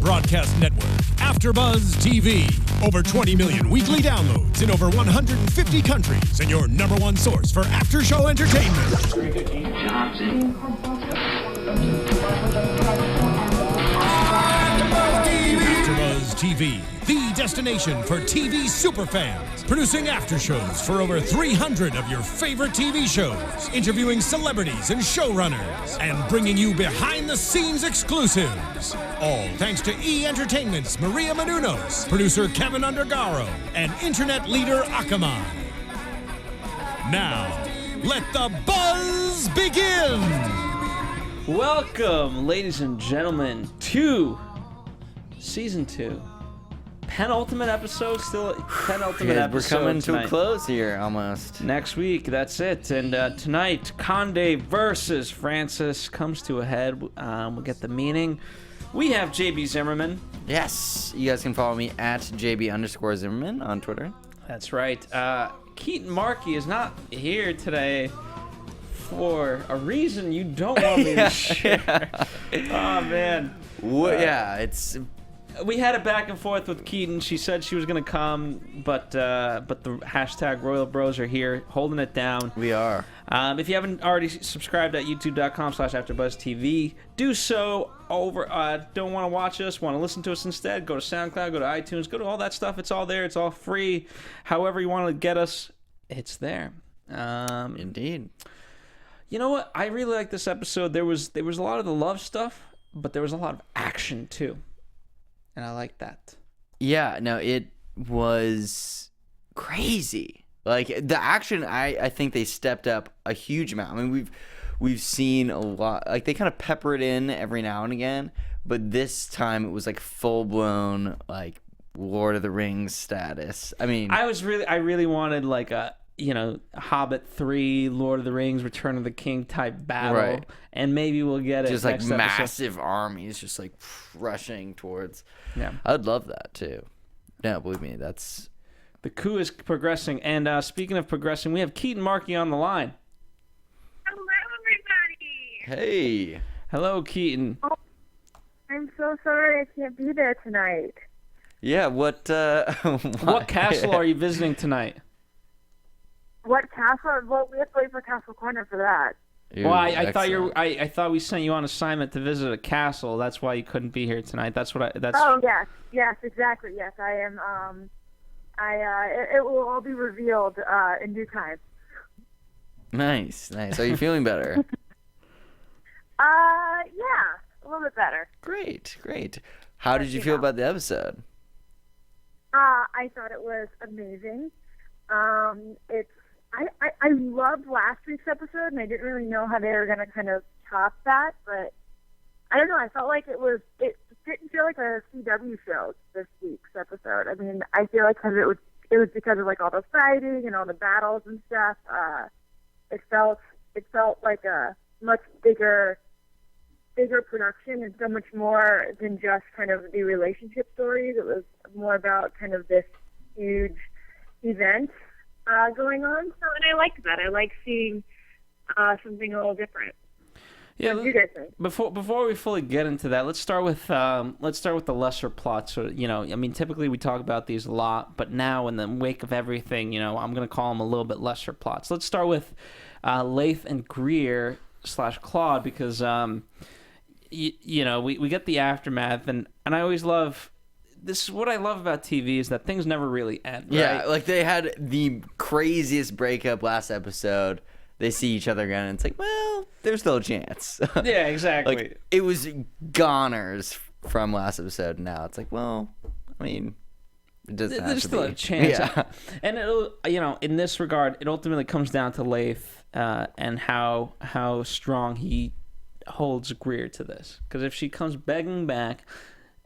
broadcast network, AFTERBUZZ TV. Over 20 million weekly downloads in over 150 countries, and your number one source for after-show entertainment. AFTERBUZZ TV, the destination for TV superfans, producing aftershows for over 300 of your favorite TV shows, interviewing celebrities and showrunners, and bringing you behind-the-scenes exclusives. All thanks to E! Entertainment's Maria Menounos, producer Kevin Undergaro, and internet leader Akamai. Now, let the buzz begin! Welcome, ladies and gentlemen, to Season 2. Penultimate episode, still penultimate episode. We're coming tonight. to a close here, almost. Next week, that's it. And tonight, Conde versus Francis comes to a head. We'll get the meaning. We have JB Zimmerman. Yes, you guys can follow me at JB_Zimmerman on Twitter. That's right. Keetin Marchi is not here today for a reason you don't want me to share. Oh, man. It's... We had it back and forth with Keetin. She said she was going to come, but the hashtag Royal Bros are here, holding it down. We are. If you haven't already subscribed at youtube.com/AfterBuzzTV, do so. Don't want to watch us, want to listen to us instead, go to SoundCloud, go to iTunes, go to all that stuff. It's all there. It's all free. However you want to get us, it's there. Indeed. You know what? I really like this episode. There was a lot of the love stuff, but there was a lot of action too. And I like that. Yeah, no, it was crazy. Like, the action, I think they stepped up a huge amount. I mean, we've seen a lot. Like, they kind of pepper it in every now and again, but this time it was like full-blown, like, Lord of the Rings status. I mean... I really wanted, like, a Hobbit 3, Lord of the Rings, Return of the King type battle. Right. And maybe we'll get it just like next massive episode. Armies just like rushing towards. Yeah. I'd love that too. No, believe me, that's... The coup is progressing. And speaking of progressing, we have Keetin Marchi on the line. Hello, everybody. Hey. Hello, Keetin. Oh, I'm so sorry I can't be there tonight. Yeah, what castle are you visiting tonight? What castle? Well, we have to wait for Castle Corner for that. Ooh, well, I thought I thought we sent you on assignment to visit a castle. That's why you couldn't be here tonight. Oh yes, exactly. Yes, I am. It will all be revealed in due time. Nice. Are you feeling better? Yeah, a little bit better. Great. How did you feel about the episode? I thought it was amazing. I loved last week's episode, and I didn't really know how they were going to kind of top that, but I don't know. I felt like it didn't feel like a CW show this week's episode. I mean, I feel like because it was because of like all the fighting and all the battles and stuff. It felt like a much bigger production and so much more than just kind of the relationship stories. It was more about kind of this huge event going on. So, and I liked that. I like seeing something a little different. Yeah. What do you guys think? Before we fully get into that, let's start with the lesser plots. So, I mean, typically we talk about these a lot, but now in the wake of everything, I'm going to call them a little bit lesser plots. Let's start with Leith and Greer / Claude because we get the aftermath, and I always love. This is what I love about TV is that things never really end, right? Yeah, like they had the craziest breakup last episode. They see each other again, and it's like, well, there's still a chance. Yeah, exactly. Like, it was goners from last episode, and now it's like, well, I mean, it doesn't have there's to still be. a chance. Yeah. And it'll, in this regard, it ultimately comes down to Leith and how strong he holds Greer to this. Because if she comes begging back,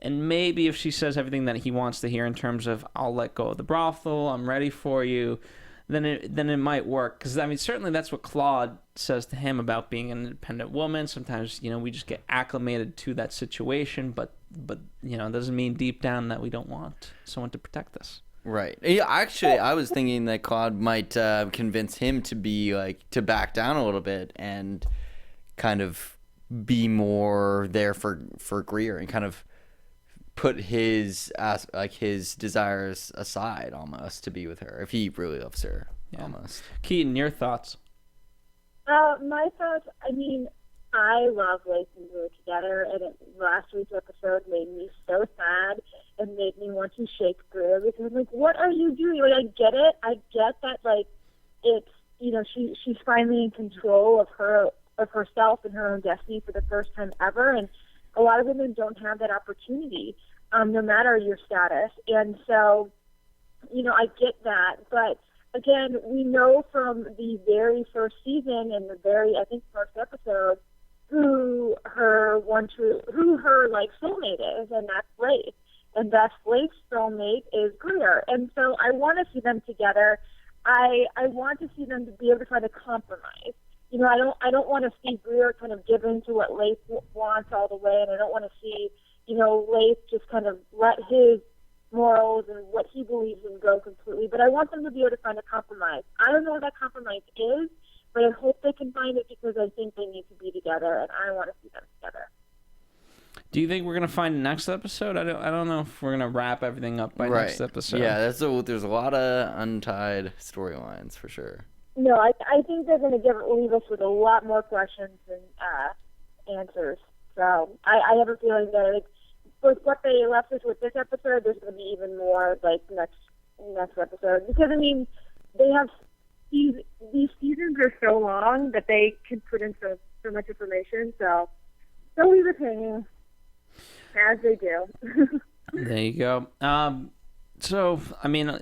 and maybe if she says everything that he wants to hear in terms of, I'll let go of the brothel, I'm ready for you, then it might work. Because, I mean, certainly that's what Claude says to him about being an independent woman. Sometimes, we just get acclimated to that situation, but it doesn't mean deep down that we don't want someone to protect us. Right. Yeah, actually, I was thinking that Claude might convince him to back down a little bit and kind of be more there for Greer and kind of put his desires aside almost to be with her if he really loves her. Almost. Keetin, your thoughts? My thoughts, I mean, I love Leith and Greer together, and last week's episode made me so sad and made me want to shake Greer because I'm like, what are you doing? Like, I get it. I get that, like, it's, you know, she's finally in control of herself and her own destiny for the first time ever, and a lot of women don't have that opportunity, no matter your status. And so, you know, I get that, but again, we know from the very first season and the very, I think, first episode, who her like soulmate is, and that's Leith. And that's Leith's soulmate is Greer. And so I want to see them together. I want to see them to be able to find a compromise. You know, I don't want to see Greer kind of give in to what Leith wants all the way, and I don't want to see, you know, Leith just kind of let his morals and what he believes in go completely. But I want them to be able to find a compromise. I don't know what that compromise is, but I hope they can find it because I think they need to be together, and I want to see them together. Do you think we're gonna find the next episode? I don't know if we're gonna wrap everything up by next episode. Yeah, there's a lot of untied storylines for sure. No, I think they're gonna leave us with a lot more questions than answers. So I have a feeling that with what they left us with this episode, there's gonna be even more like next episode, because I mean they have these seasons are so long that they can put in so much information. So they'll leave us hanging. As they do. There you go. So, I mean,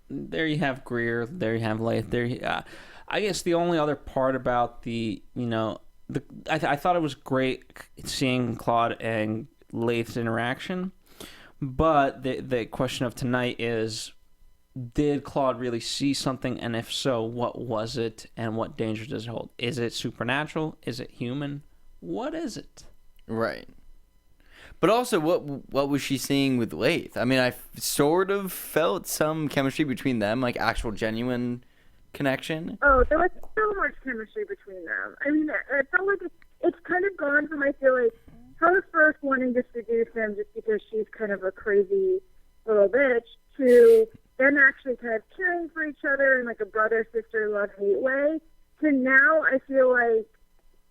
there you have Greer. There you have Leith. I guess the only other part about I thought it was great seeing Claude and Leith's interaction. But the question of tonight is, did Claude really see something? And if so, what was it? And what danger does it hold? Is it supernatural? Is it human? What is it? Right. But also, what was she seeing with Leith? I mean, I sort of felt some chemistry between them, like actual genuine connection. Oh, there was so much chemistry between them. I mean, it felt like it's kind of gone from, I feel like, her first wanting to seduce him just because she's kind of a crazy little bitch, to them actually kind of caring for each other in like a brother-sister love-hate way, to now I feel like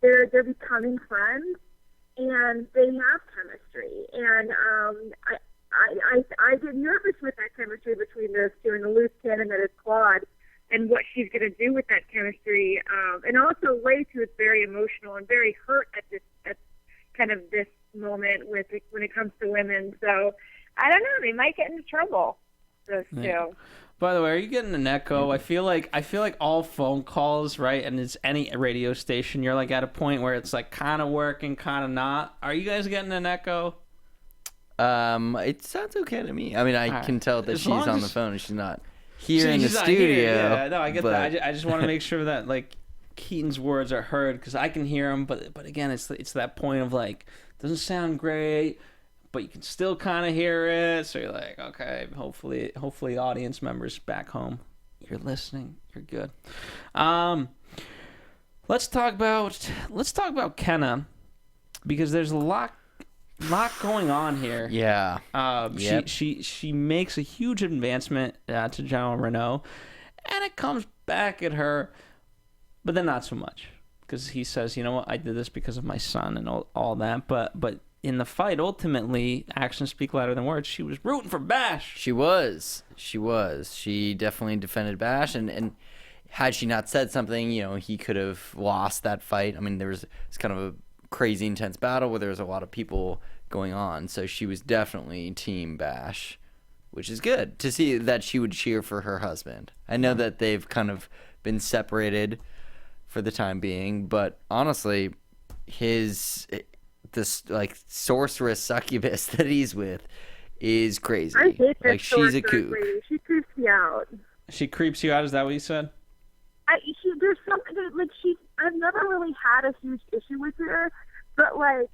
they're becoming friends. And they have chemistry, and I get nervous with that chemistry between those two, and the loose cannon that is Claude, and what she's going to do with that chemistry. And also Leith, who is very emotional and very hurt at kind of this moment when it comes to women. So I don't know, they might get into trouble. Those two. By the way, are you getting an echo? I feel like all phone calls, right? And it's any radio station, you're like at a point where it's like kind of working, kind of not. Are you guys getting an echo? It sounds okay to me. I mean, I can tell that she's on the phone and she's not here in the not studio. Here. Yeah, no, I get that. I just want to make sure that like Keaton's words are heard, because I can hear them, but again, it's that point of like, doesn't sound great, but you can still kind of hear it. So you're like, okay, hopefully audience members back home, you're listening, you're good. Let's talk about Kenna, because there's a lot going on here. Yeah. Yep. She makes a huge advancement to General Renault, and it comes back at her, but then not so much, because he says, you know what, I did this because of my son and all that, but in the fight, ultimately, actions speak louder than words. She was rooting for Bash. She was. She definitely defended Bash, and had she not said something, you know, he could have lost that fight. I mean, it's kind of a crazy, intense battle where there was a lot of people going on, so she was definitely Team Bash, which is good to see that she would cheer for her husband. I know that they've kind of been separated for the time being, but honestly, this like sorceress succubus that he's with is crazy. I hate this she's a kook. lady. She creeps me out. She creeps you out? Is that what you said? There's something that, like, I've never really had a huge issue with her, but like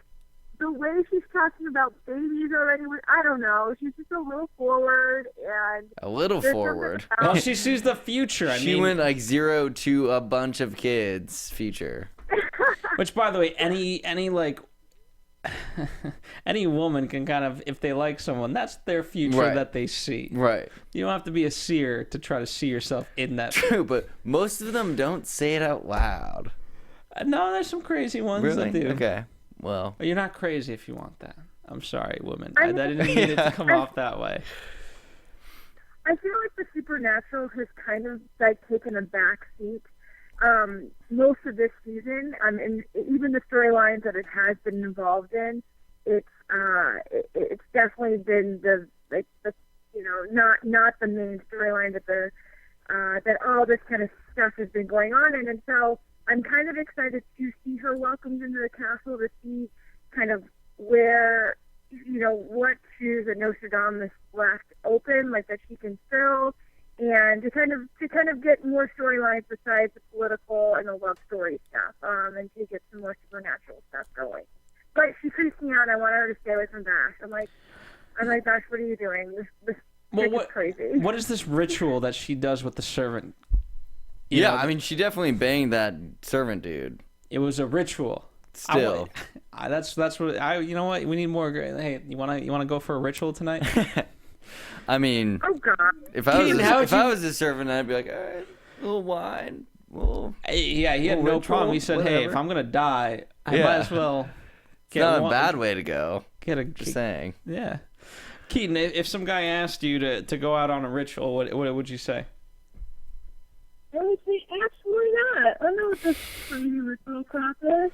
the way she's talking about babies already, I don't know. She's just a little forward and a little forward. Well, she sees the future. She went like 0 to a bunch of kids future. Which, by the way, any like any woman can kind of, if they like someone, that's their future Right. that they see. Right. You don't have to be a seer to try to see yourself in that. True, but most of them don't say it out loud. No, there's some crazy ones Really? that do. Okay. Well. But you're not crazy if you want that. I'm sorry, woman. I I didn't mean it to come off that way. I feel like the supernatural has kind of like taken a back seat most of this season. And even the storylines that it has been involved in, it's definitely been the not the main storyline that all this kind of stuff has been going on in. And so I'm kind of excited to see her welcomed into the castle, to see kind of where, what shoes that Nostradamus left open, like that she can fill, and to kind of get more storylines besides the political and the love story stuff, and to get some more supernatural stuff going. But she freaks me out. I want her to stay away from Bash. I'm like, Bash, what are you doing? This is crazy. What is this ritual that she does with the servant? I mean, she definitely banged that servant dude. It was a ritual. Still. That's what you know what? We need more. Hey, you wanna go for a ritual tonight? I mean, Oh God. if I was a servant, I'd be like, all right, a little wine. Yeah, he had no ritual, problem. He said, "Hey, whatever. if I'm gonna die, I might Yeah. as well." It's not a bad way to go. Just Just saying. Yeah, Keetin, if some guy asked you to go out on a ritual, what would you say? I would say absolutely not. I know what this crazy ritual crap is.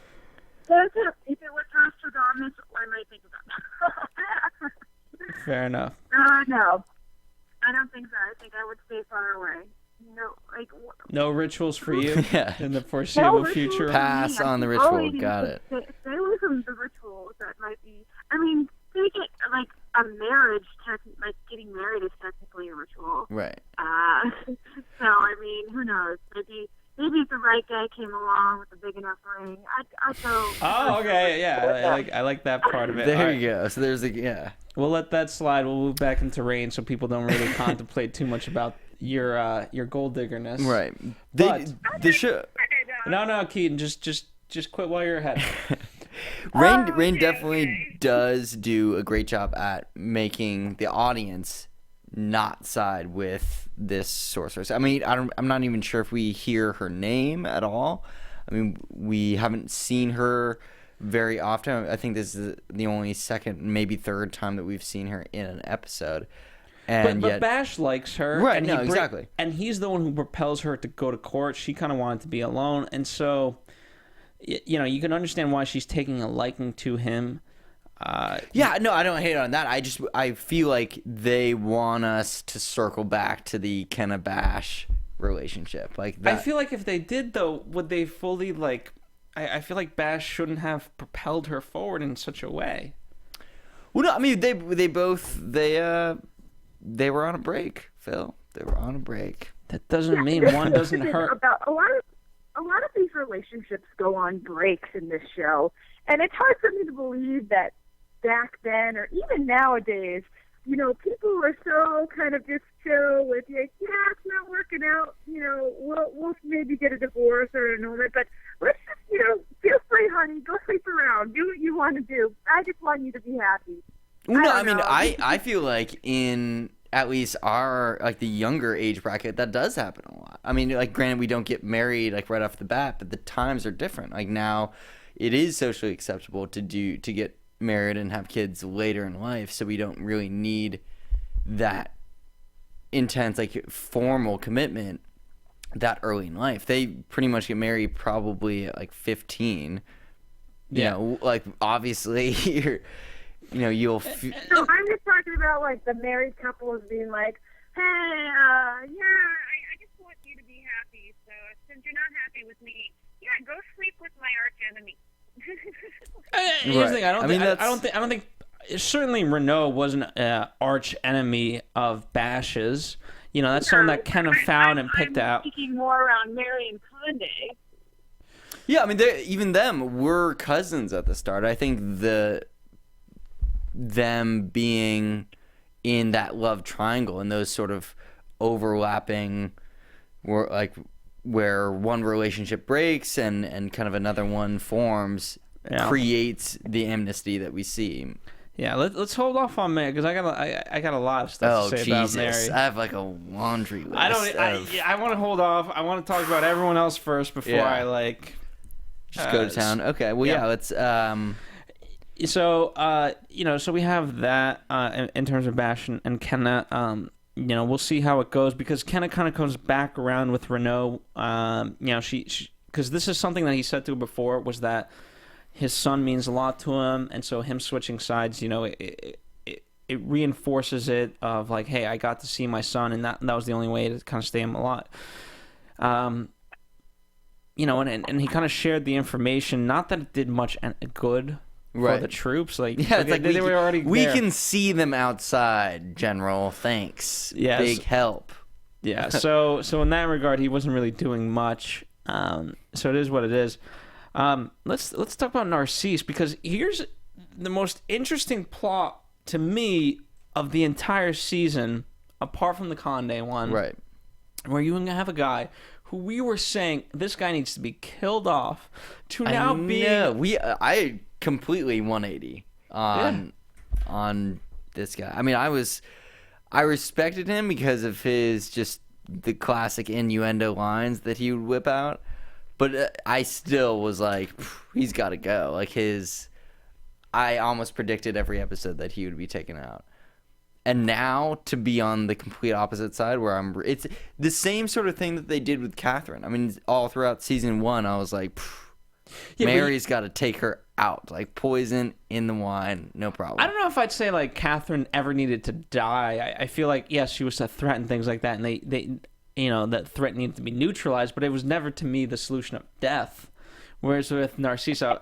That's it. If it was Nostradamus, I might think about that. Fair enough. No. I don't think so. I think I would stay far away. No rituals for you Yeah. in the foreseeable rituals. future. Pass on the ritual. Got it. Stay away from the rituals that might be. I mean, take it like a marriage. Like getting married is technically a ritual. Right. So I mean, who knows? Maybe if the right guy came along with a big enough ring, I'd go. Oh, okay, yeah, I like that part of it. There All you right. go. So there's a We'll let that slide. We'll move back into Reign so people don't really contemplate too much about your gold diggerness. Right. But- The show. No, Keetin, just quit while you're ahead. Reign definitely does do a great job at making the audience not side with this sorceress. I mean, I'm not even sure if we hear her name at all. I mean, we haven't seen her very often. I think this is the only second, maybe third time that we've seen her in an episode. And But yet, Bash likes her. Right, and no, exactly. And he's the one who propels her to go to court. She kind of wanted to be alone. And so, you can understand why she's taking a liking to him. yeah, no, I don't hate on that. I feel like they want us to circle back to the Kenna Bash relationship. Like that. I feel like if they did, though, would they fully, I feel like Bash shouldn't have propelled her forward in such a way. Well, no, I mean, they were on a break, Phil. They were on a break. That doesn't mean one doesn't hurt. About a lot of these relationships go on breaks in this show, and it's hard for me to believe that back then or even nowadays, people were so kind of just chill with like, yeah, it's not working out. We'll maybe get a divorce or an annulment, but let's just feel free, honey. Go sleep around. Do what you want to do. I just want you to be happy. Well, no, I I mean, don't know. I feel like in at least our the younger age bracket, that does happen a lot. I mean, granted, we don't get married right off the bat, but the times are different. Like now, it is socially acceptable to get married and have kids later in life, so we don't really need that intense formal commitment that early in life. They pretty much get married probably at 15. Yeah. Obviously you'll So I'm just talking about the married couples being like, hey, I just want you to be happy. So since you're not happy with me, go sleep with my arch enemy. Here's the thing. I don't think. Certainly, Renault wasn't an arch enemy of Bash's. That's someone that Kenna found and picked out. I'm speaking more around Mary and Conde. Yeah, I mean, even them were cousins at the start. I think them being in that love triangle and those sort of overlapping, where one relationship breaks and kind of another one forms, creates the amnesty that we see. Yeah, let's hold off on Mary because I got a lot of stuff to say Jesus. about Mary. I have like a laundry list. I want to hold off. I want to talk about everyone else first before I like just go to town. Okay, well let's So so we have that in terms of Bash and Kenna. We'll see how it goes because Kenna kind of comes back around with Renault. She because this is something that he said to her before was that his son means a lot to him, and so him switching sides, it reinforces it of like, hey, I got to see my son, and that was the only way to kind of stay him alive. And he kind of shared the information. Not that it did much good for the troops. Like, they were already we there. can see them outside, General. Thanks. Yes. Big help. Yeah. So in that regard, he wasn't really doing much. So it is what it is. Let's talk about Narcisse because here's the most interesting plot to me of the entire season, apart from the Conde one, right? Where you have a guy who we were saying this guy needs to be killed off to now be. I completely 180 on this guy. I mean, I respected him because of the classic innuendo lines that he would whip out. But I still was like, he's got to go. Like I almost predicted every episode that he would be taken out. And now to be on the complete opposite side where it's the same sort of thing that they did with Catherine. I mean, all throughout season 1, I was like, Mary's got to take her out. Like poison in the wine, no problem. I don't know if I'd say like Catherine ever needed to die. I feel like, yes, she was a threat and things like that. And they that threat needed to be neutralized, but it was never, to me, the solution of death. Whereas with Narcisse, I'm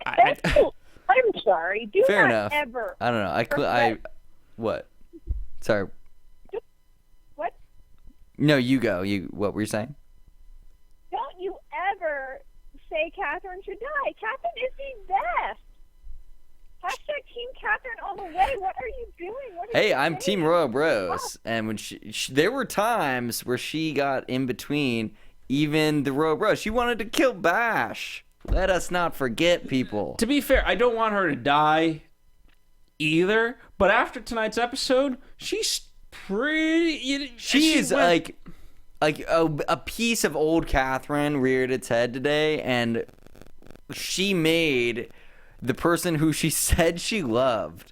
sorry. Fair enough. Ever. I don't know. What? Sorry. What? No, you go. What were you saying? Don't you ever say Catherine should die. Catherine is the best. Hashtag Team Catherine all the way. What are you doing? Hey, I'm Team Royal Bros. And when there were times where she got in between even the Royal Bros. She wanted to kill Bash. Let us not forget, people. To be fair, I don't want her to die either. But after tonight's episode, she's pretty. She's like a piece of old Catherine reared its head today, and she made the person who she said she loved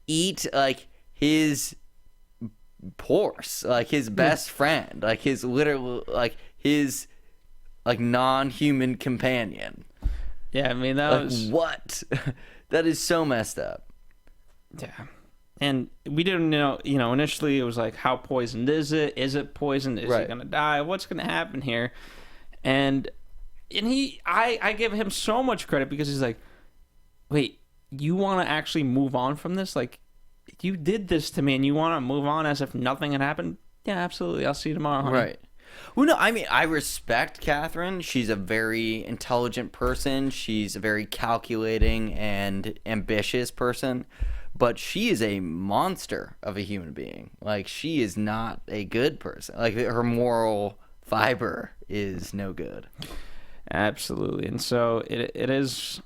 eat like his horse, like his best friend, like his literal, like his like non-human companion. Yeah, I mean that was what? That is so messed up. Yeah, and we didn't know. Initially it was like, how poisoned is it? Is it poisoned? Is he gonna die? What's gonna happen here? And I give him so much credit because he's like, wait, you want to actually move on from this? Like, you did this to me and you want to move on as if nothing had happened? Yeah, absolutely. I'll see you tomorrow, honey. Right. Well, no, I mean, I respect Catherine. She's a very intelligent person. She's a very calculating and ambitious person. But she is a monster of a human being. Like, she is not a good person. Like, her moral fiber is no good. Absolutely. And so it is...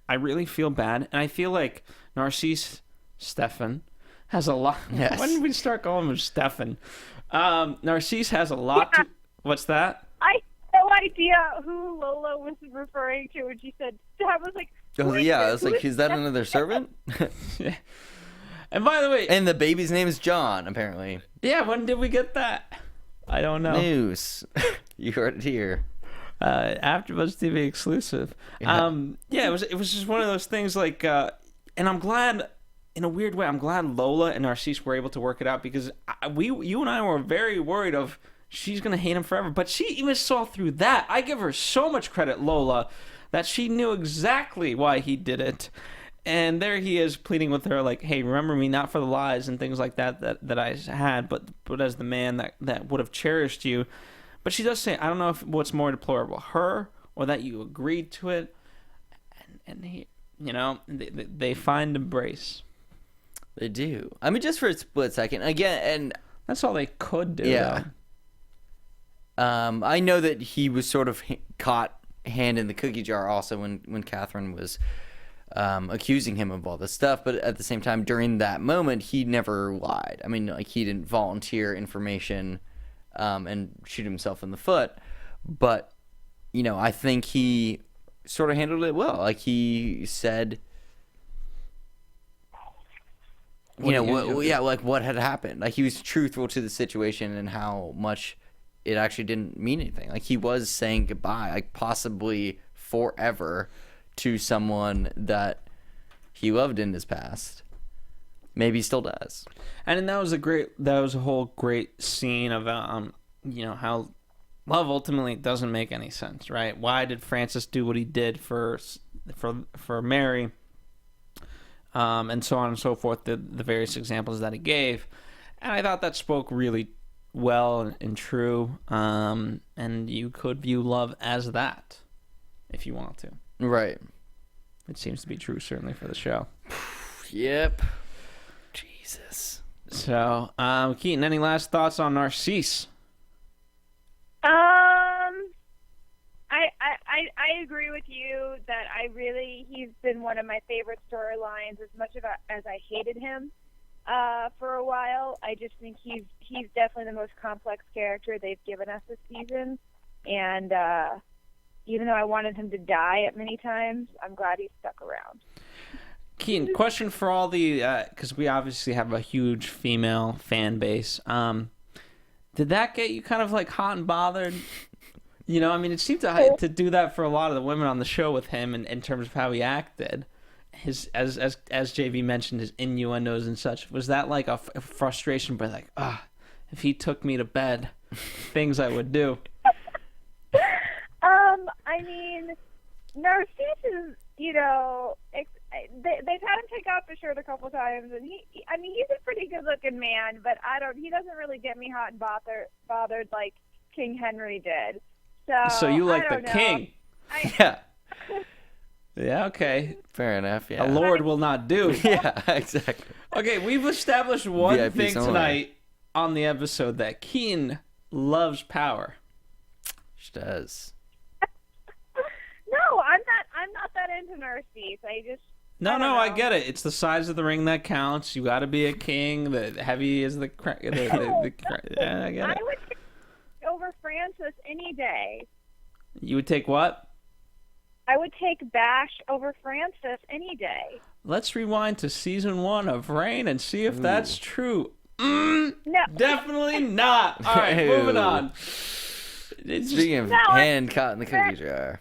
I really feel bad, and I feel like Narcisse Stefan has a lot. Yes. When did we start calling him Stefan? Narcisse has a lot to. What's that? I had no idea who Lola was referring to when she said. I was like, I was like, is that another servant? Yeah. And by the way, and the baby's name is John, apparently. Yeah, when did we get that? I don't know. News. You heard it here. AFTERBUZZ TV exclusive. It was just one of those things like, and I'm glad, in a weird way, I'm glad Lola and Narcisse were able to work it out because you and I were very worried of she's gonna hate him forever, but she even saw through that. I give her so much credit, Lola, that she knew exactly why he did it. And there he is pleading with her like, hey, remember me, not for the lies and things like that I had, but as the man that would have cherished you. But she does say, I don't know if what's more deplorable, her or that you agreed to it. And he, they find embrace. They do. I mean, just for a split second. Again, and that's all they could do. Yeah. I know that he was sort of caught hand in the cookie jar also when Catherine was accusing him of all this stuff. But at the same time, during that moment, he never lied. I mean, like, he didn't volunteer information and shoot himself in the foot. But, you know, I think he sort of handled it well. Like, he said, like what had happened. Like, he was truthful to the situation and how much it actually didn't mean anything. Like, he was saying goodbye, like, possibly forever, to someone that he loved in his past. Maybe he still does. And that was a whole great scene of how love ultimately doesn't make any sense, right? Why did Francis do what he did for Mary? And so on and so forth, the various examples that he gave. And I thought that spoke really well and true. And you could view love as that if you want to. Right. It seems to be true, certainly, for the show. Yep. Jesus. So, Keetin, any last thoughts on Narcisse? I agree with you that he's been one of my favorite storylines. As much as I hated him for a while, I just think he's definitely the most complex character they've given us this season. And even though I wanted him to die at many times, I'm glad he stuck around. Keetin, question for all the because we obviously have a huge female fan base. Did that get you kind of like hot and bothered? You know, I mean, it seemed to do that for a lot of the women on the show with him, in terms of how he acted. His as JV mentioned, his innuendos and such. Was that like a frustration? But like, if he took me to bed, things I would do. I mean, Narcisse is, they've had him take off his shirt a couple times, and he's a pretty good-looking man, but he doesn't really get me hot and bothered like King Henry did. So you like the king? Yeah. Yeah. Okay. Fair enough. Yeah. A lord will not do. Yeah. Exactly. Okay, we've established one VIP thing somewhere tonight on the episode, that Keetin loves power. She does. No, I'm not that into Narcisse. I get it. It's the size of the ring that counts. You got to be a king. The heavy is the yeah, I get it. I would take over Francis any day. You would take what? I would take Bash over Francis any day. Let's rewind to season 1 of Reign and see if that's true. No. Definitely not. All right, moving on. Speaking of hand caught in the cookie jar.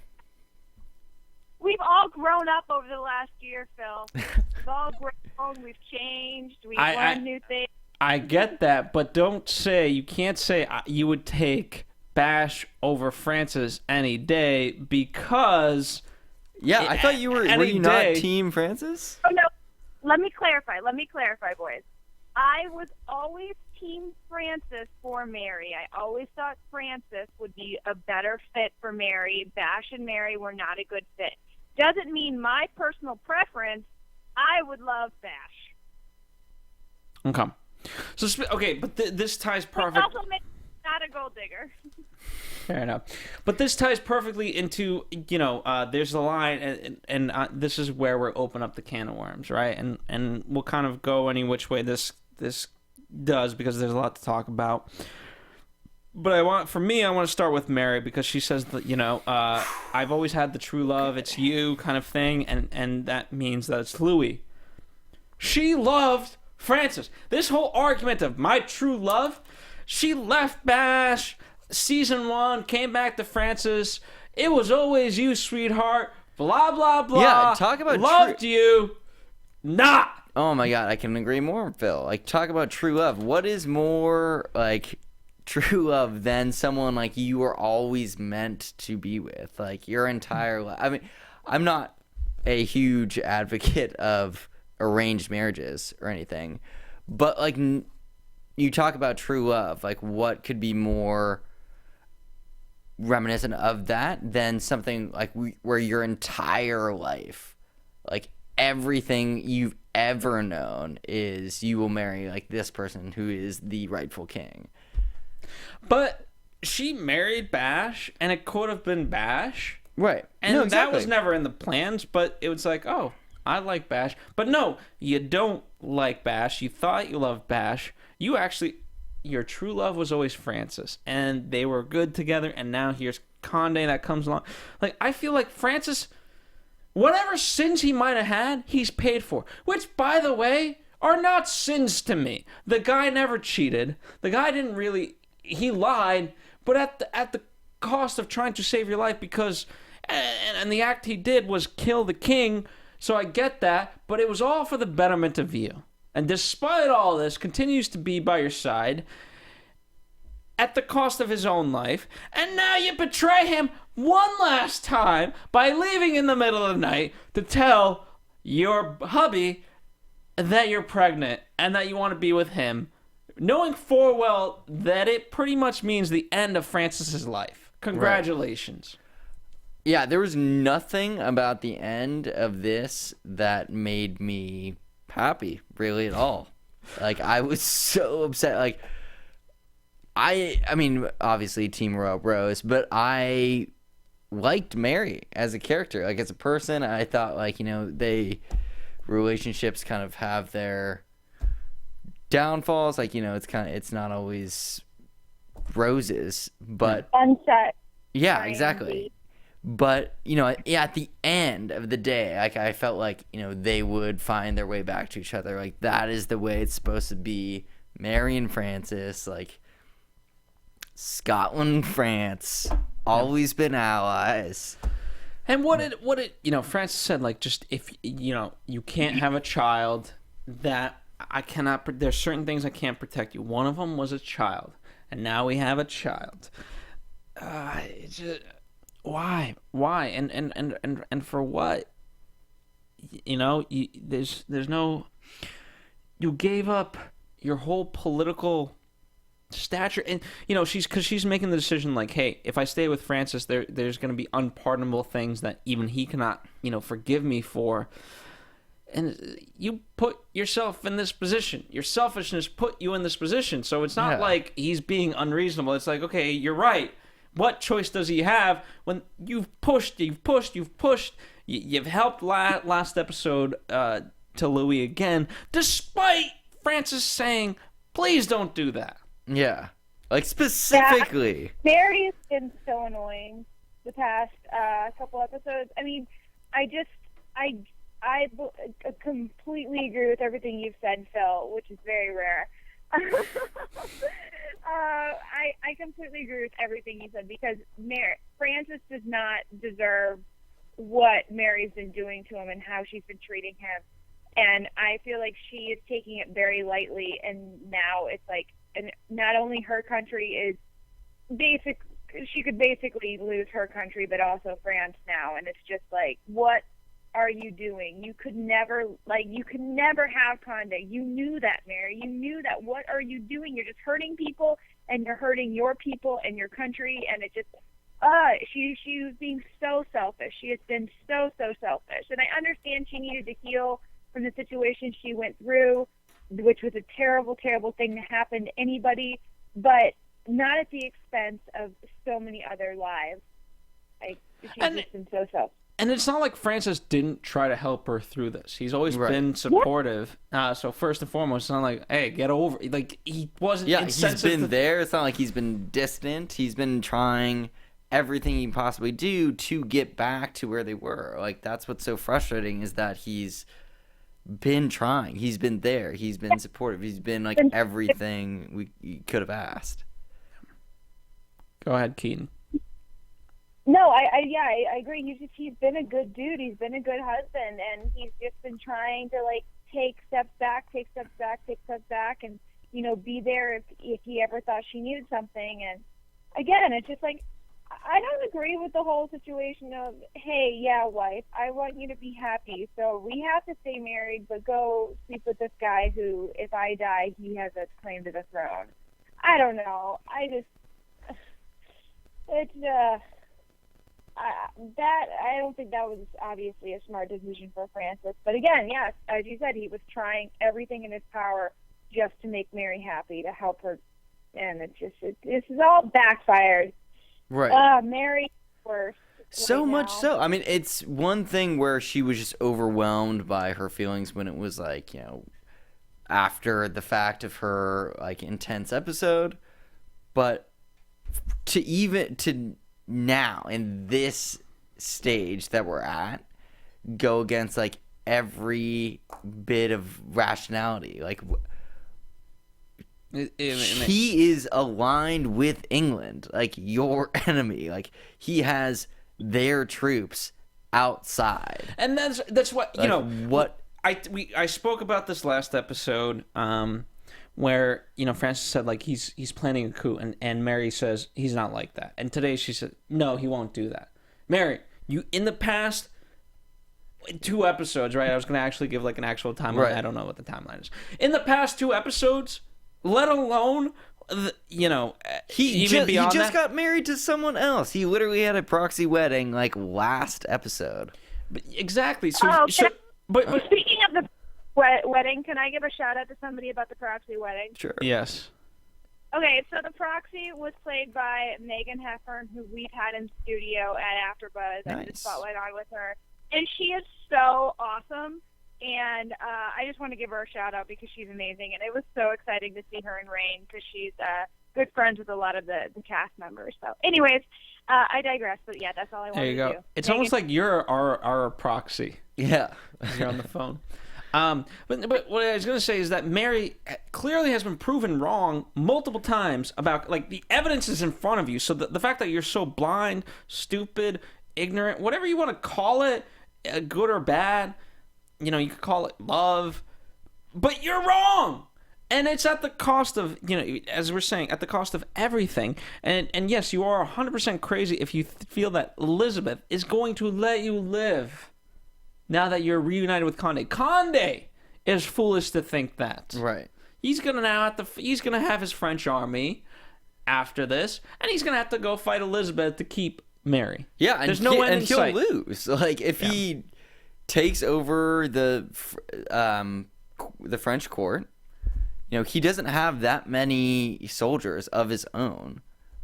We've all grown up over the last year, Phil. We've all grown. We've changed. We've learned new things. I get that, but you can't say you would take Bash over Francis any day, because... Yeah, I thought you were you not Team Francis? Oh, no. Let me clarify, boys. I was always Team Francis for Mary. I always thought Francis would be a better fit for Mary. Bash and Mary were not a good fit. Doesn't mean my personal preference. I would love Bash. Okay. So, but this ties perfect. It also makes me not a gold digger. Fair enough. But this ties perfectly into, there's a line, and this is where we're open up the can of worms, right? And we'll kind of go any which way this does, because there's a lot to talk about. But I want to start with Mary, because she says that, I've always had the true love, it's you kind of thing, and that means that it's Louis. She loved Francis. This whole argument of my true love, she left Bash, season 1, came back to Francis. It was always you, sweetheart. Blah, blah, blah. Yeah, talk about loved you. Not. Oh my God, I can agree more, Phil. Like, talk about true love. What is more, like, true love than someone like you were always meant to be with, like, your entire life? I mean, I'm not a huge advocate of arranged marriages or anything, but like, you talk about true love, like, what could be more reminiscent of that than something like where your entire life, like, everything you've ever known is you will marry like this person who is the rightful king. But she married Bash, and it could have been Bash, Right. And No, that exactly. was never in the plans, but it was like, oh, I like Bash. But no, you don't like Bash. You thought you loved Bash. You actually, your true love was always Francis. And they were good together, and now here's Conde that comes along. Like, I feel like Francis, whatever sins he might have had, he's paid for. Which, by the way, are not sins to me. The guy never cheated. The guy didn't really, he lied, but at the cost of trying to save your life, because and the act he did was kill the king, so I get that, but it was all for the betterment of you. And despite all this, continues to be by your side at the cost of his own life, and now you betray him one last time by leaving in the middle of the night to tell your hubby that you're pregnant and that you want to be with him, knowing full well that it pretty much means the end of Francis's life. Congratulations. Yeah, there was nothing about the end of this that made me happy, really, at all. Like, I was so upset. Like, I mean, obviously, Team Royal Bros, but I liked Mary as a character. Like, as a person, I thought, like, you know, relationships kind of have their downfalls. Like, you know, it's not always roses, but Sunset. yeah, exactly. But, you know, at the end of the day, like, I felt like, you know, they would find their way back to each other. Like, that is the way it's supposed to be. Mary and Francis, like, Scotland and France, always been allies. And what it you know, Francis said, like, just if, you know, you can't have a child, that I cannot, there's certain things I can't protect you. One of them was a child, and now we have a child. It's just, why and for what? You know, there's no, you gave up your whole political stature, and you know, she's making the decision like, hey, if I stay with Francis, there's going to be unpardonable things that even he cannot, you know, forgive me for. And you put yourself in this position. Your selfishness put you in this position. So it's not like he's being unreasonable. It's like, okay, you're right. What choice does he have when you've pushed? You've helped last episode to Louis again, despite Francis saying, please don't do that. Yeah. Like, specifically. Yeah, Mary's been so annoying the past couple episodes. I mean, I completely agree with everything you've said, Phil, which is very rare. I completely agree with everything you said, because Francis does not deserve what Mary's been doing to him and how she's been treating him. And I feel like she is taking it very lightly, and now it's like, and not only her country is she could basically lose her country, but also France now. And it's just like, what are you doing? You could never have Conde. You knew that, Mary. You knew that. What are you doing? You're just hurting people, and you're hurting your people and your country. And it just, she was being so selfish. She has been so selfish. And I understand she needed to heal from the situation she went through, which was a terrible, terrible thing to happen to anybody, but not at the expense of so many other lives. She's just been so selfish. And it's not like Francis didn't try to help her through this. He's always been supportive. So first and foremost, it's not like, hey, get over it. Like, he wasn't insensitive. He's been there. It's not like he's been distant. He's been trying everything he can possibly do to get back to where they were. Like, that's what's so frustrating, is that he's been trying. He's been there. He's been supportive. He's been, like, everything we could have asked. Go ahead, Keetin. No, I agree. He's been a good dude. He's been a good husband, and he's just been trying to, like, take steps back, and, you know, be there if he ever thought she needed something. And again, it's just like, I don't agree with the whole situation of, hey, yeah, wife, I want you to be happy, so we have to stay married, but go sleep with this guy who, if I die, he has a claim to the throne. I don't know. I don't think that was obviously a smart decision for Francis. But again, yes, as you said, he was trying everything in his power just to make Mary happy, to help her, and this is all backfired. Right. Mary worse. So right much now. so. I mean, it's one thing where she was just overwhelmed by her feelings when it was like, after the fact of her like intense episode, but to now in this stage that we're at, go against like every bit of rationality. Like he is aligned with England, like your enemy. Like he has their troops outside, and that's what what. I spoke about this last episode, where Francis said like he's planning a coup, and Mary says he's not like that, and today she said no, he won't do that. Mary, you in the past 2 episodes, right? I was going to actually give like an actual timeline. Right. I don't know what the timeline is. In the past 2 episodes, let alone he even beyond just that, got married to someone else. He literally had a proxy wedding like last episode. Exactly. So, but Speaking of the wedding, can I give a shout out to somebody about the proxy wedding? Sure. yes. Okay, so the proxy was played by Megan Heffern, who we've had in studio at AfterBuzz. I did a Nice. spotlight on with her, and she is so awesome. And I just want to give her a shout out because she's amazing, and it was so exciting to see her in Reign because she's good friends with a lot of the cast members. So, anyways, I digress, but yeah, that's all I wanted There you go. to do. It's Megan- almost like you're our proxy. Yeah. You're on the phone. But what I was going to say is that Mary clearly has been proven wrong multiple times about, like, the evidence is in front of you. So the fact that you're so blind, stupid, ignorant, whatever you want to call it, good or bad, you could call it love, but you're wrong. And it's at the cost of, as we're saying, at the cost of everything. And yes, you are 100% crazy if you feel that Elizabeth is going to let you live now that you're reunited with Conde. Conde is foolish to think that. Right. He's gonna have his French army after this, and he's gonna have to go fight Elizabeth to keep Mary. Yeah, and there's no end in he'll sight. lose. Like if he takes over the French court, he doesn't have that many soldiers of his own.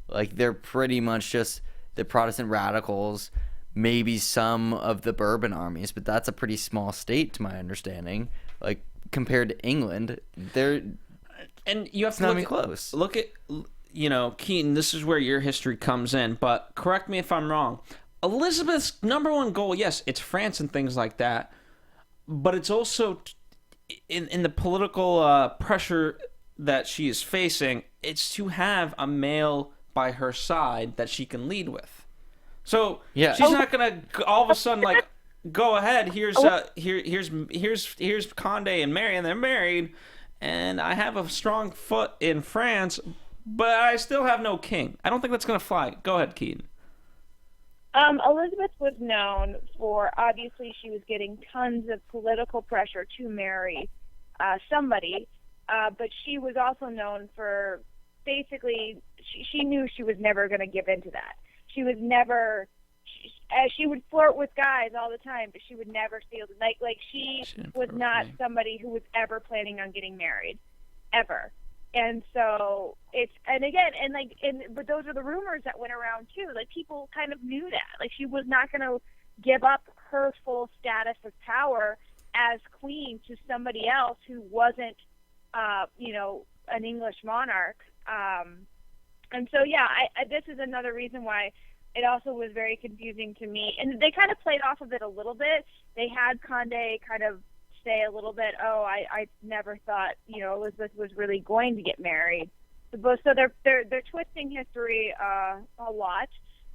Like they're pretty much just the Protestant radicals, maybe some of the Bourbon armies, but that's a pretty small state to my understanding. Like compared to England, And you have to not look even at, close. Look at, Keetin, this is where your history comes in, but correct me if I'm wrong. Elizabeth's #1 goal, yes, it's France and things like that, but it's also in the political pressure that she is facing, it's to have a male by her side that she can lead with. So Yeah. she's not gonna all of a sudden like go ahead. Here's Conde and Mary, and they're married, and I have a strong foot in France, but I still have no king. I don't think that's gonna fly. Go ahead, Keetin. Elizabeth was known for, obviously, she was getting tons of political pressure to marry somebody, but she was also known for basically, she knew she was never going to give in to that. She was never, she would flirt with guys all the time, but she would never feel, like she was not somebody who was ever planning on getting married, ever. And so but those are the rumors that went around too. Like people kind of knew that. Like she was not going to give up her full status of power as queen to somebody else who wasn't, an English monarch. And so, yeah, this is another reason why it also was very confusing to me. And they kind of played off of it a little bit. They had Conde kind of say a little bit, I never thought, Elizabeth was really going to get married. So they're twisting history a lot,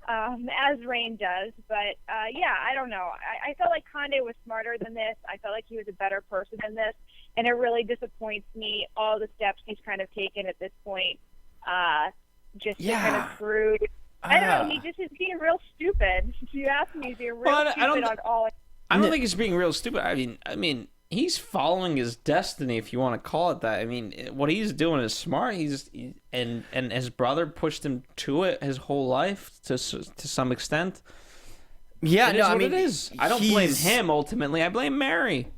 as Reign does. But, I don't know. I felt like Conde was smarter than this. I felt like he was a better person than this. And it really disappoints me, all the steps he's kind of taken at this point, just to kind of screw. I don't know. He's being real stupid. If you ask me, he's being real stupid on all. I don't think he's being real stupid. I mean, he's following his destiny, if you want to call it that. I mean, what he's doing is smart. And his brother pushed him to it his whole life to some extent. Yeah, It is. I don't blame him ultimately. I blame Mary.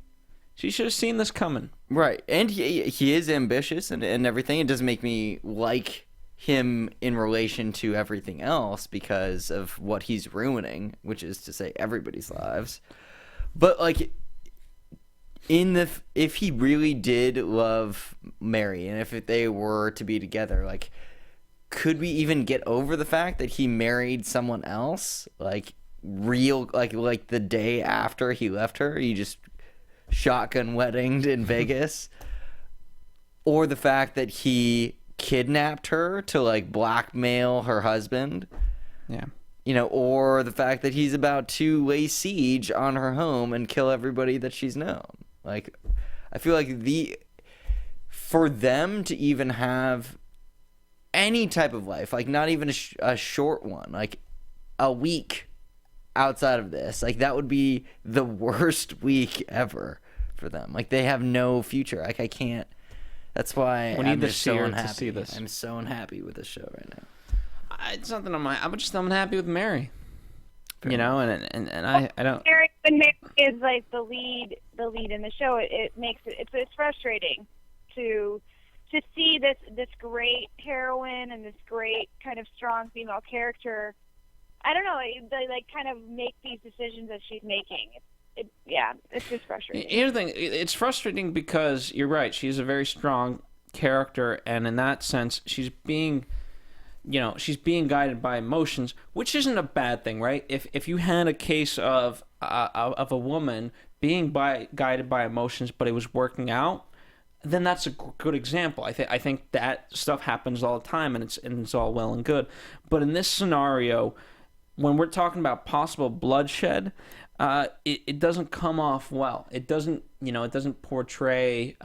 She should have seen this coming. Right, and he is ambitious and everything. It doesn't make me like him in relation to everything else because of what he's ruining, which is to say everybody's lives. But like if he really did love Mary and if they were to be together, like could we even get over the fact that he married someone else? Like like the day after he left her, he just shotgun weddinged in Vegas, or the fact that he kidnapped her to like blackmail her husband, or the fact that he's about to lay siege on her home and kill everybody that she's known. Like, I feel like for them to even have any type of life, like not even a short one, like a week outside of this, like that would be the worst week ever for them. Like they have no future. Like I can't. That's why I'm just so unhappy. To see this. I'm so unhappy with this show right now. It's nothing on I'm unhappy with Mary. Fair enough. and I don't. Mary is like the lead in the show. It makes it's frustrating to see this great heroine and this great kind of strong female character. I don't know. They like kind of make these decisions that she's making. It's just frustrating. Here's the thing. It's frustrating because you're right. She's a very strong character, and in that sense, she's being guided by emotions, which isn't a bad thing, right? If you had a case of a woman being guided by emotions, but it was working out, then that's a good example. I think that stuff happens all the time, and it's all well and good. But in this scenario, when we're talking about possible bloodshed, it doesn't come off well. It doesn't portray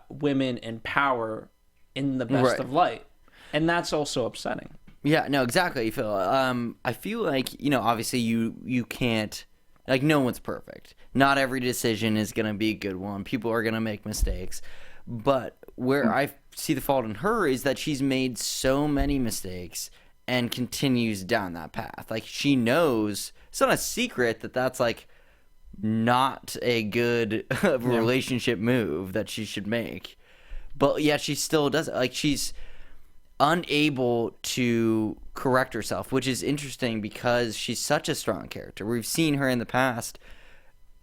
women in power in the best of light, and that's also upsetting. Yeah, no, exactly, Phil. I feel like obviously you can't, like, no one's perfect. Not every decision is gonna be a good one. People are gonna make mistakes, but where I see the fault in her is that she's made so many mistakes and continues down that path. Like, she knows, it's not a secret that that's like not a good relationship move that she should make, but yet she still does it. Like, she's unable to correct herself, which is interesting because she's such a strong character. We've seen her in the past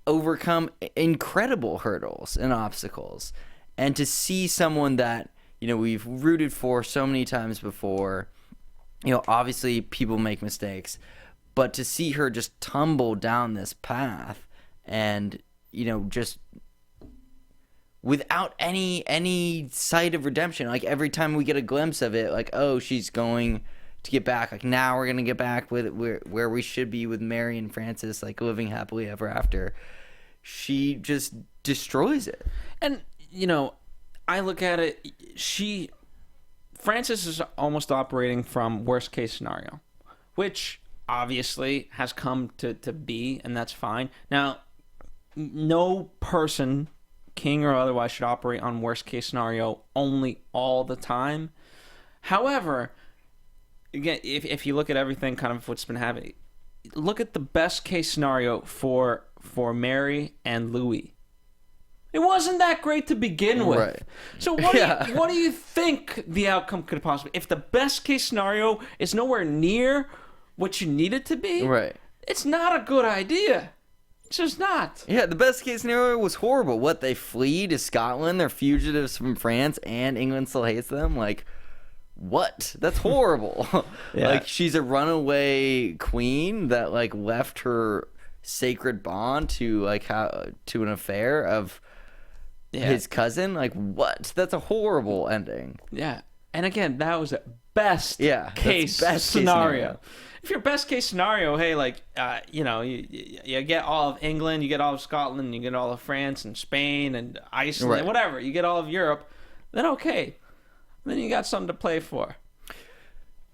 overcome incredible hurdles and obstacles, and to see someone that we've rooted for so many times before, obviously people make mistakes, but to see her just tumble down this path and just without any sight of redemption, like every time we get a glimpse of it, like, oh, she's going to get back, like now we're gonna get back with where we should be with Mary and Francis, like living happily ever after, she just destroys it. And I look at it, Francis is almost operating from worst case scenario, which obviously has come to be, and that's fine. Now, no person, king or otherwise, should operate on worst case scenario only all the time. However, again, if you look at everything, kind of what's been happening, look at the best case scenario for Mary and Louis. It wasn't that great to begin with. Right. So what do you think the outcome could possibly be? If the best case scenario is nowhere near what you need it to be, right, it's not a good idea. It's just not. Yeah, the best case scenario was horrible. What, they flee to Scotland, they're fugitives from France, and England still hates them? Like, what? That's horrible. Yeah. Like, she's a runaway queen that, like, left her sacred bond to an affair of his cousin. Like, what? That's a horrible ending. Yeah. And again, that was a best case best scenario. If your best case scenario, hey, like, you get all of England, you get all of Scotland, you get all of France and Spain and Iceland, right, whatever, you get all of Europe, then okay. Then you got something to play for.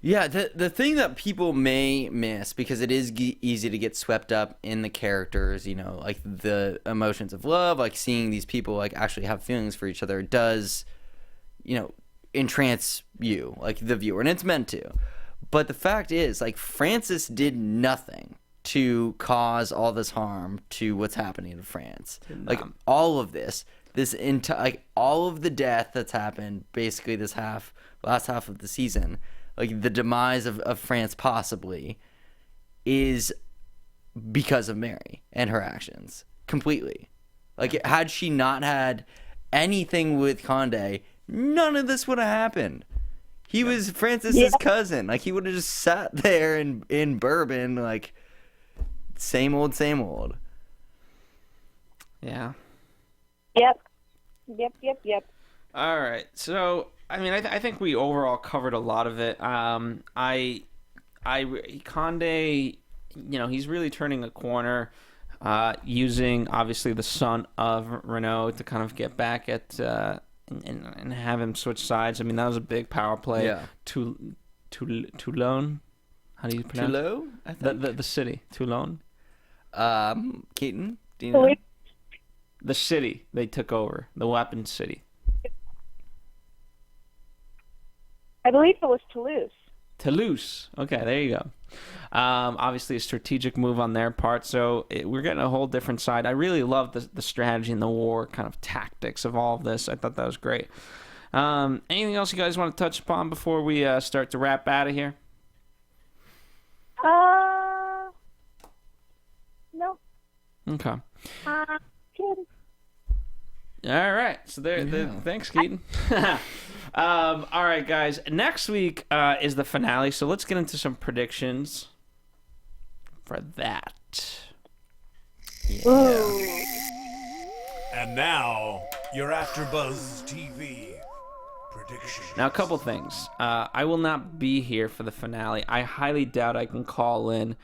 Yeah, the thing that people may miss, because it is easy to get swept up in the characters, like the emotions of love, like seeing these people like actually have feelings for each other does, entrance you, like the viewer, and it's meant to. But the fact is, like, Francis did nothing to cause all this harm to what's happening in France. Like, all of this all of the death that's happened, basically last half of the season, like the demise of France possibly is because of Mary and her actions completely. Like, had she not had anything with Condé, none of this would have happened. He was Francis's cousin. Like, he would have just sat there in Bourbon, like, same old, same old. Yeah. Yep. All right. So, I mean, I think we overall covered a lot of it. Condé, you know, he's really turning a corner, using obviously the son of Renault to kind of get back at and have him switch sides. I mean, that was a big power play. Yeah. Toulon. How do you pronounce Toulon, I think. the city? Toulon. Keetin, do you know? The city they took over, the weapons city. I believe it was Toulouse. Toulouse. Okay, there you go. Obviously, a strategic move on their part. So we're getting a whole different side. I really love the strategy and the war kind of tactics of all of this. I thought that was great. Anything else you guys want to touch upon before we start to wrap out of here? No. Okay. Good. All right. So thanks, Keetin. All right, guys. Next week is the finale, so let's get into some predictions for that. Ooh. And now, your AFTERBUZZ TV predictions. Now, a couple things. I will not be here for the finale. I highly doubt I can call in.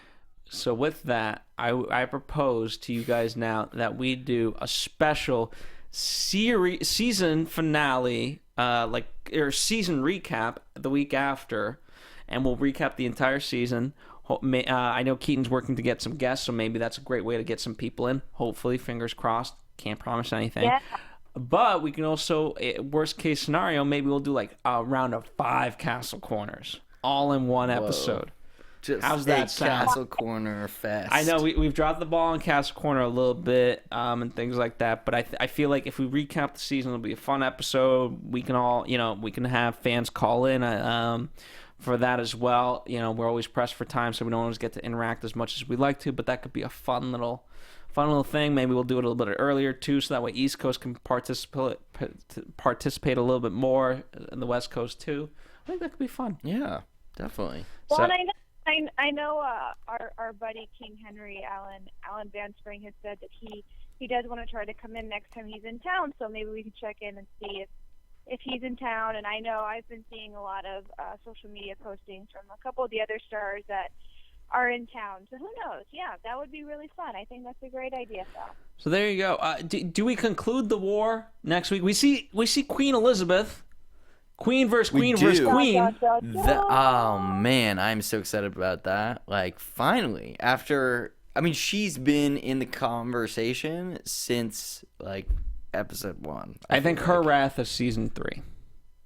So with that, I propose to you guys now that we do a special season finale, or season recap the week after, and we'll recap the entire season. I know Keaton's working to get some guests, so maybe that's a great way to get some people in. Hopefully, fingers crossed. Can't promise anything. Yeah. But we can also, worst case scenario, maybe we'll do like a round of 5 Castle Corners all in one episode. Just how's that sound? Castle Corner fest. I know we've dropped the ball on Castle Corner a little bit, and things like that. But I feel like if we recap the season, it'll be a fun episode. We can all, we can have fans call in for that as well. We're always pressed for time, so we don't always get to interact as much as we like to. But that could be a fun little thing. Maybe we'll do it a little bit earlier too, so that way East Coast can participate a little bit more, and the West Coast too. I think that could be fun. Yeah, definitely. Well, and I know our buddy King Henry Alan Van Spring has said that he does want to try to come in next time he's in town, so maybe we can check in and see if he's in town. And I know I've been seeing a lot of social media postings from a couple of the other stars that are in town, so who knows? Yeah, that would be really fun. I think that's a great idea, Phil. So there you go. Do we conclude the war next week? We see Queen Elizabeth. Queen versus Queen versus Queen. Oh, man, I'm so excited about that. Like, finally, she's been in the conversation since, like, episode 1. I think her wrath is season 3.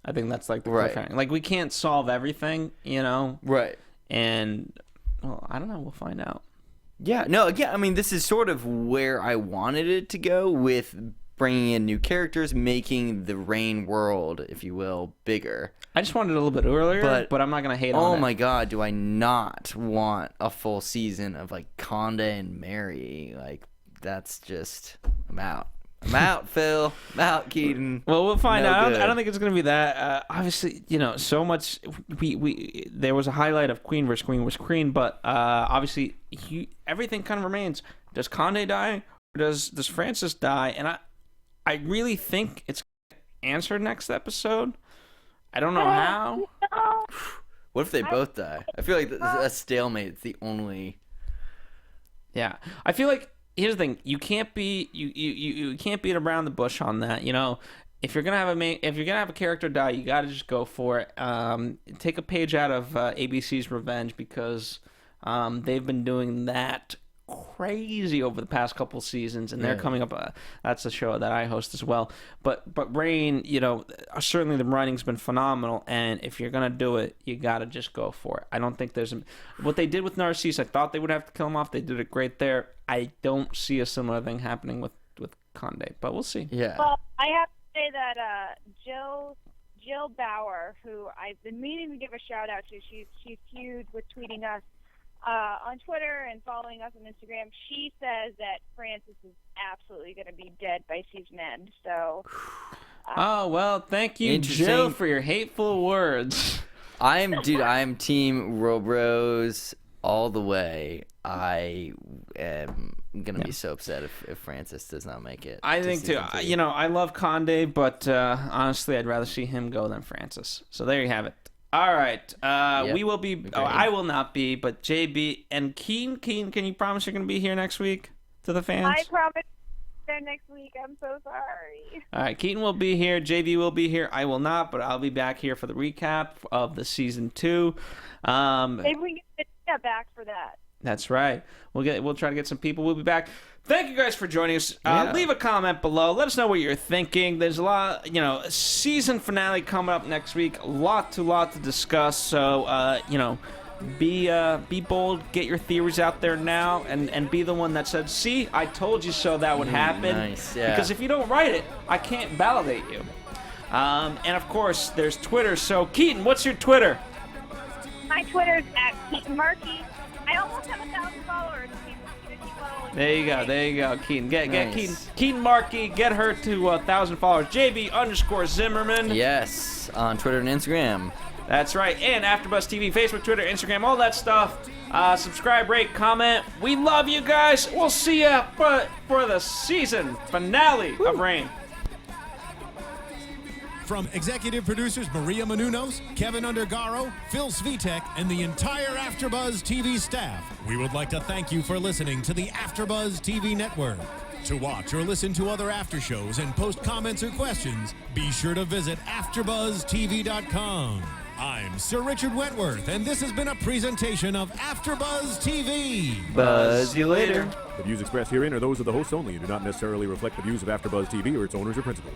I think that's, like, the right. cliffhanger. Like, we can't solve everything, Right. And, well, I don't know. We'll find out. Yeah, no, again, this is sort of where I wanted it to go with bringing in new characters, making the Reign world, if you will, bigger. I just wanted it a little bit earlier, but I'm not going to hate on it. Oh my god, do I not want a full season of, like, Condé and Mary? Like, that's just... I'm out. I'm out, Phil. I'm out, Keetin. Well, we'll find out. Good. I don't think it's going to be that. Obviously, so much... There was a highlight of Queen versus Queen versus Queen, but obviously, everything kind of remains. Does Condé die? Or does Francis die? And I really think it's answered next episode. I don't know how. What if they both die? I feel like a stalemate is the only... Yeah. I feel like, here's the thing. You can't be you can't beat around the bush on that. If you're gonna have a character die, you gotta just go for it. Take a page out of ABC's Revenge, because they've been doing that crazy over the past couple seasons, and they're coming up. That's a show that I host as well. But Reign, certainly the writing's been phenomenal, and if you're gonna do it, you gotta just go for it. I don't think there's what they did with Narcisse. I thought they would have to kill him off. They did it great there. I don't see a similar thing happening with Condé, but we'll see. Yeah. Well, I have to say that Jill Bauer, who I've been meaning to give a shout out to. She's huge with tweeting us on Twitter and following us on Instagram. She says that Francis is absolutely going to be dead by season end. So. Oh well, thank you, Jill, for your hateful words. I am Team Robros all the way. I am gonna be so upset if Francis does not make it. I think too. You know, I love Conde, but honestly, I'd rather see him go than Francis. So there you have it. All right, we will be. Oh, I will not be, but JB and Keen, can you promise you're gonna be here next week to the fans? I promise. Next week. I'm so sorry. All right, Keaton will be here. JB will be here. I will not, but I'll be back here for the recap of the season 2. Maybe we can get Tina back for that. That's right. We'll try to get some people. We'll be back. Thank you guys for joining us. Leave a comment below. Let us know what you're thinking. There's a lot, season finale coming up next week. A lot to discuss. So, be bold, get your theories out there now, and be the one that said, see, I told you so that would happen. Nice, yeah. Because if you don't write it, I can't validate you. And of course, there's Twitter. So, Keaton, what's your Twitter? My Twitter's at Keetin Marchi. I almost have 1,000 followers. There you go, Keaton. Get Keetin Marchi, get her to 1,000 followers. JB_Zimmerman. Yes, on Twitter and Instagram. That's right, and AFTERBUZZ TV, Facebook, Twitter, Instagram, all that stuff. Subscribe, rate, comment. We love you guys. We'll see you for the season finale of Reign. From executive producers Maria Menounos, Kevin Undergaro, Phil Svitek, and the entire AFTERBUZZ TV staff, we would like to thank you for listening to the AFTERBUZZ TV network. To watch or listen to other after shows and post comments or questions, be sure to visit AfterBuzzTV.com. I'm Sir Richard Wentworth, and this has been a presentation of AFTERBUZZ TV. Buzz you later. The views expressed herein are those of the hosts only and do not necessarily reflect the views of AfterBuzz TV or its owners or principals.